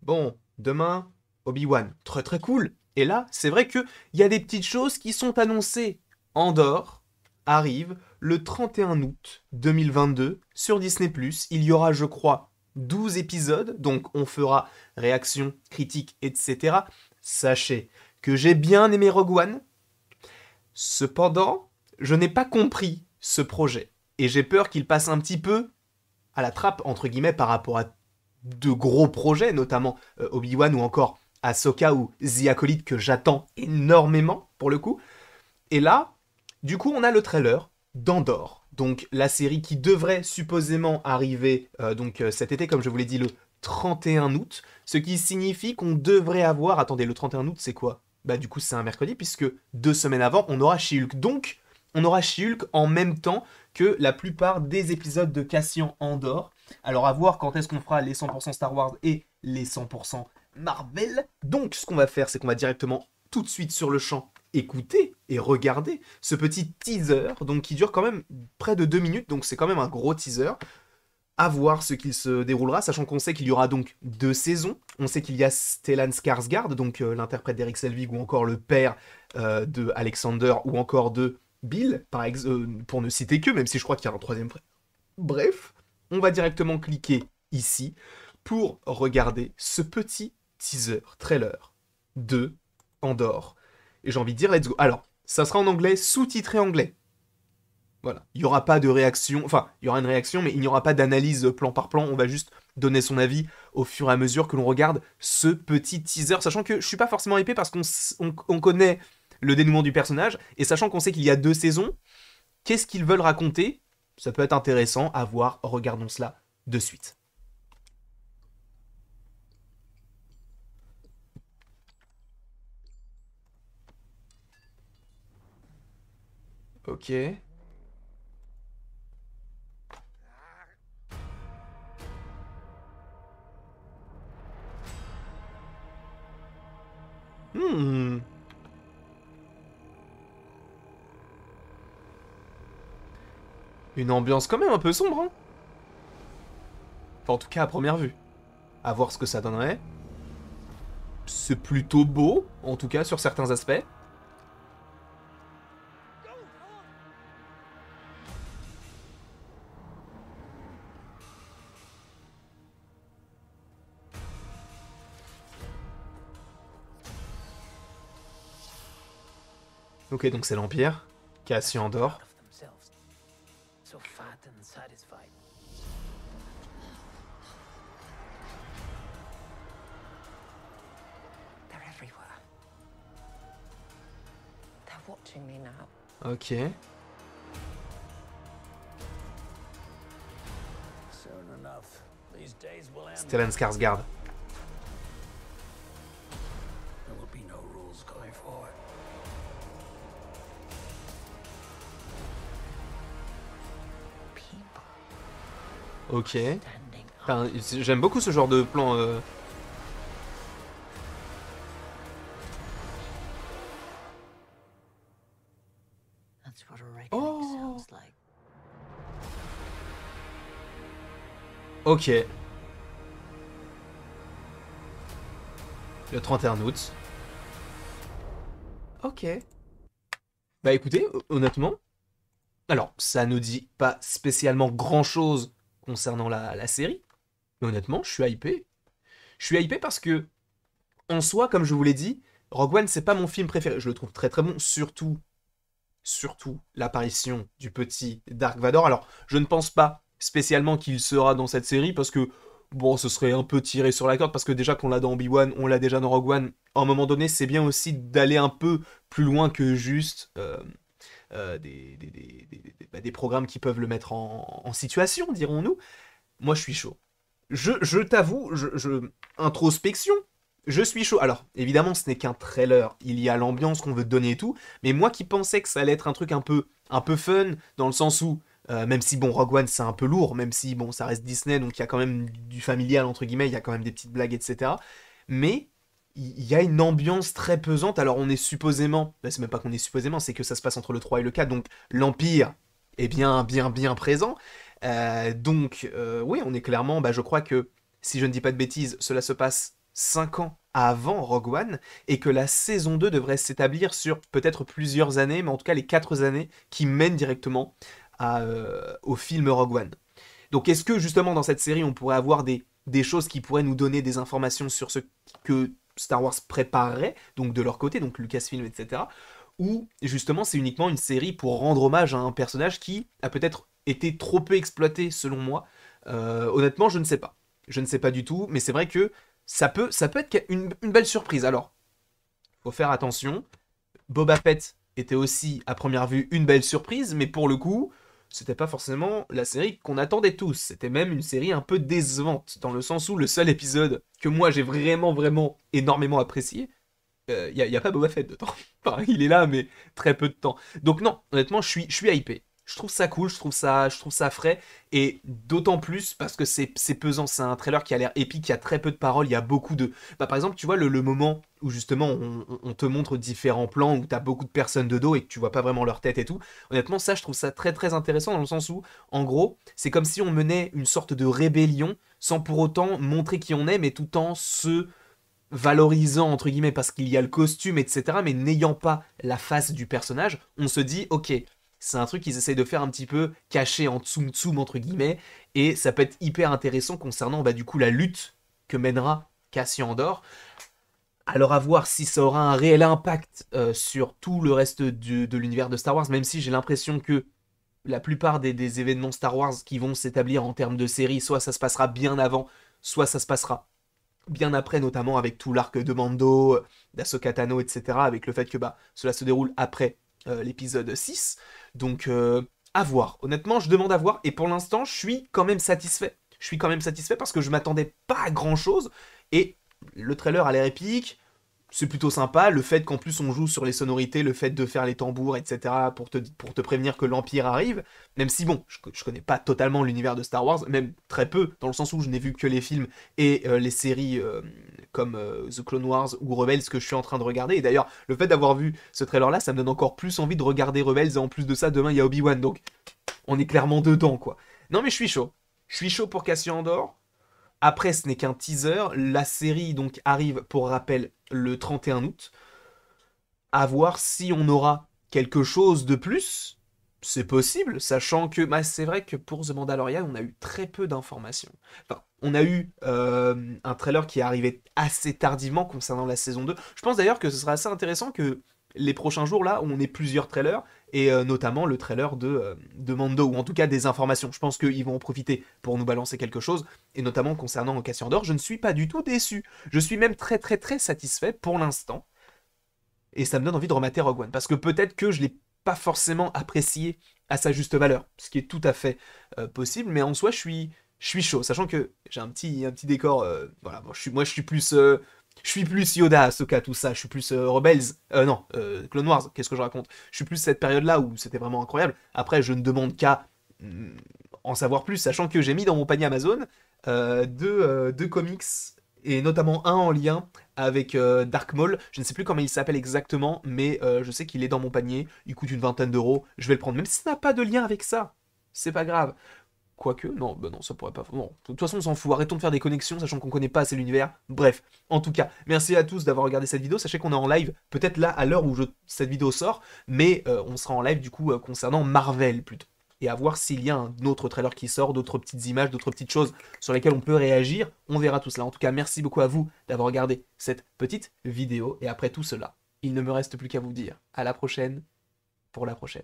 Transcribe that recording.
bon, demain, Obi-Wan, très très cool. Et là, c'est vrai qu'il y a des petites choses qui sont annoncées. Andor arrive le 31 août 2022 sur Disney+. Il y aura, je crois, 12 épisodes, donc on fera réaction, critique, etc. Sachez que j'ai bien aimé Rogue One. Cependant, je n'ai pas compris ce projet. Et j'ai peur qu'il passe un petit peu à la trappe, entre guillemets, par rapport à de gros projets, notamment Obi-Wan ou encore Ahsoka ou The Acolyte que j'attends énormément pour le coup. Et là, du coup, on a le trailer d'Andor, donc la série qui devrait supposément arriver cet été, comme je vous l'ai dit, le 31 août, ce qui signifie qu'on devrait avoir... Attendez, le 31 août, c'est quoi? Bah du coup, c'est un mercredi, puisque 2 semaines avant, on aura She-Hulk. Donc, on aura She-Hulk en même temps que la plupart des épisodes de Cassian Andor. Alors, à voir quand est-ce qu'on fera les 100% Star Wars et les 100% Marvel. Donc, ce qu'on va faire, c'est qu'on va directement, tout de suite sur le champ, écouter et regarder ce petit teaser, donc qui dure quand même près de 2 minutes, donc c'est quand même un gros teaser. À voir ce qu'il se déroulera, sachant qu'on sait qu'il y aura donc 2 saisons. On sait qu'il y a Stellan Skarsgård, donc l'interprète d'Eric Selvig, ou encore le père de Alexander, ou encore de Bill, pour ne citer que, même si je crois qu'il y a un troisième frère. Bref, on va directement cliquer ici pour regarder ce petit teaser, trailer de Andor. Et j'ai envie de dire let's go. Alors, ça sera en anglais, sous-titré anglais. Voilà. Il n'y aura pas de réaction, enfin, il y aura une réaction, mais il n'y aura pas d'analyse plan par plan, on va juste donner son avis au fur et à mesure que l'on regarde ce petit teaser, sachant que je suis pas forcément épais parce qu'on connaît le dénouement du personnage, et sachant qu'on sait qu'il y a 2 saisons, qu'est-ce qu'ils veulent raconter? Ça peut être intéressant à voir, regardons cela de suite. Ok. Hmm. Une ambiance quand même un peu sombre, hein. Enfin, en tout cas, à première vue. À voir ce que ça donnerait. C'est plutôt beau, en tout cas, sur certains aspects. Ok, donc c'est l'Empire. Cassian Andor. of themselves, so fat and satisfied. They're everywhere. They're watching me now. Ok. Soon enough, these days will end. Stellan Skarsgård. There will be no rules going forward. People Ok. standing up. Enfin, j'aime beaucoup ce genre de plan. That's what a reckoning Oh. sounds like. Ok. Le 31 août. Ok. Bah écoutez, honnêtement, alors ça ne dit pas spécialement grand-chose concernant la série, mais honnêtement, je suis hypé. Je suis hypé parce que, en soi, comme je vous l'ai dit, Rogue One, c'est pas mon film préféré. Je le trouve très très bon, surtout l'apparition du petit Dark Vador. Alors, je ne pense pas spécialement qu'il sera dans cette série parce que, bon, ce serait un peu tiré sur la corde parce que déjà qu'on l'a dans Obi-Wan, on l'a déjà dans Rogue One. À un moment donné, c'est bien aussi d'aller un peu plus loin que juste des programmes qui peuvent le mettre en situation, dirons-nous. Moi, je suis chaud. Je t'avoue, introspection, je suis chaud. Alors, évidemment, ce n'est qu'un trailer. Il y a l'ambiance qu'on veut te donner et tout. Mais moi qui pensais que ça allait être un truc un peu fun, dans le sens où, même si, bon, Rogue One, c'est un peu lourd, même si, bon, ça reste Disney, donc il y a quand même du familial, entre guillemets, il y a quand même des petites blagues, etc. Mais il y a une ambiance très pesante. Alors, on est supposément, bah, c'est même pas qu'on est supposément, c'est que ça se passe entre le 3 et le 4, donc l'Empire est bien présent. Oui, on est clairement, bah, je crois que, si je ne dis pas de bêtises, cela se passe 5 ans avant Rogue One, et que la saison 2 devrait s'établir sur peut-être plusieurs années, mais en tout cas les 4 années qui mènent directement au film Rogue One. Donc est-ce que justement dans cette série on pourrait avoir des choses qui pourraient nous donner des informations sur ce que Star Wars préparerait, donc de leur côté, donc Lucasfilm, etc. Ou justement c'est uniquement une série pour rendre hommage à un personnage qui a peut-être été trop peu exploité selon moi. Honnêtement je ne sais pas. Je ne sais pas du tout, mais c'est vrai que ça peut être une belle surprise. Alors, faut faire attention. Boba Fett était aussi, à première vue, une belle surprise, mais pour le coup, c'était pas forcément la série qu'on attendait tous. C'était même une série un peu décevante, dans le sens où le seul épisode que moi j'ai vraiment, vraiment énormément apprécié, y a pas Boba Fett dedans. Enfin, il est là, mais très peu de temps. Donc non, honnêtement, je suis hypé. Je trouve ça cool, je trouve ça frais, et d'autant plus parce que c'est pesant. C'est un trailer qui a l'air épique, il y a très peu de paroles, il y a beaucoup de... Bah, par exemple, tu vois le moment où justement on te montre différents plans, où t'as beaucoup de personnes de dos et que tu vois pas vraiment leur tête et tout. Honnêtement, ça, je trouve ça très très intéressant dans le sens où, en gros, c'est comme si on menait une sorte de rébellion sans pour autant montrer qui on est, mais tout en se valorisant entre guillemets parce qu'il y a le costume, etc., mais n'ayant pas la face du personnage, on se dit ok, c'est un truc qu'ils essayent de faire un petit peu caché en tsum tsum entre guillemets, et ça peut être hyper intéressant concernant bah, du coup la lutte que mènera Cassian Andor. Alors à voir si ça aura un réel impact sur tout le reste de l'univers de Star Wars, même si j'ai l'impression que la plupart des événements Star Wars qui vont s'établir en termes de série, soit ça se passera bien avant, soit ça se passera bien après, notamment avec tout l'arc de Mando, d'Ahsoka Tano, etc., avec le fait que bah, cela se déroule après l'épisode 6. Donc, à voir. Honnêtement, je demande à voir, et pour l'instant, je suis quand même satisfait. Je suis quand même satisfait parce que je m'attendais pas à grand-chose, et le trailer a l'air épique, c'est plutôt sympa, le fait qu'en plus on joue sur les sonorités, le fait de faire les tambours, etc., pour te prévenir que l'Empire arrive, même si bon, je connais pas totalement l'univers de Star Wars, même très peu, dans le sens où je n'ai vu que les films et les séries comme The Clone Wars ou Rebels que je suis en train de regarder, et d'ailleurs, le fait d'avoir vu ce trailer-là, ça me donne encore plus envie de regarder Rebels, et en plus de ça, demain il y a Obi-Wan, donc on est clairement dedans, quoi. Non mais je suis chaud. Je suis chaud pour Cassian Andor. Après, ce n'est qu'un teaser. La série donc arrive, pour rappel, le 31 août. À voir si on aura quelque chose de plus. C'est possible, sachant que bah, c'est vrai que pour The Mandalorian, on a eu très peu d'informations. Enfin, on a eu un trailer qui est arrivé assez tardivement concernant la saison 2. Je pense d'ailleurs que ce sera assez intéressant que les prochains jours, là, on ait plusieurs trailers, et notamment le trailer de Mando, ou en tout cas des informations. Je pense qu'ils vont en profiter pour nous balancer quelque chose, et notamment concernant Cassian Andor, je ne suis pas du tout déçu. Je suis même très très très satisfait pour l'instant, et ça me donne envie de remater Rogue One, parce que peut-être que je l'ai pas forcément apprécié à sa juste valeur, ce qui est tout à fait possible, mais en soi je suis chaud, sachant que j'ai un petit décor, voilà, moi je suis plus Yoda, Ahsoka, tout ça, je suis plus Rebels, non, Clone Wars, qu'est-ce que je raconte? Je suis plus cette période-là où c'était vraiment incroyable. Après, je ne demande qu'à en savoir plus, sachant que j'ai mis dans mon panier Amazon deux comics, et notamment un en lien avec Dark Maul. Je ne sais plus comment il s'appelle exactement, mais je sais qu'il est dans mon panier. Il coûte une vingtaine d'euros. Je vais le prendre, même si ça n'a pas de lien avec ça. C'est pas grave. Quoique, non, bah non, ça pourrait pas. Non, de toute façon, on s'en fout. Arrêtons de faire des connexions, sachant qu'on connaît pas assez l'univers. Bref, en tout cas, merci à tous d'avoir regardé cette vidéo. Sachez qu'on est en live, peut-être là, à l'heure où cette vidéo sort, mais on sera en live du coup concernant Marvel plutôt. Et à voir s'il y a un autre trailer qui sort, d'autres petites images, d'autres petites choses sur lesquelles on peut réagir. On verra tout cela. En tout cas, merci beaucoup à vous d'avoir regardé cette petite vidéo. Et après tout cela, il ne me reste plus qu'à vous dire à la prochaine pour la prochaine.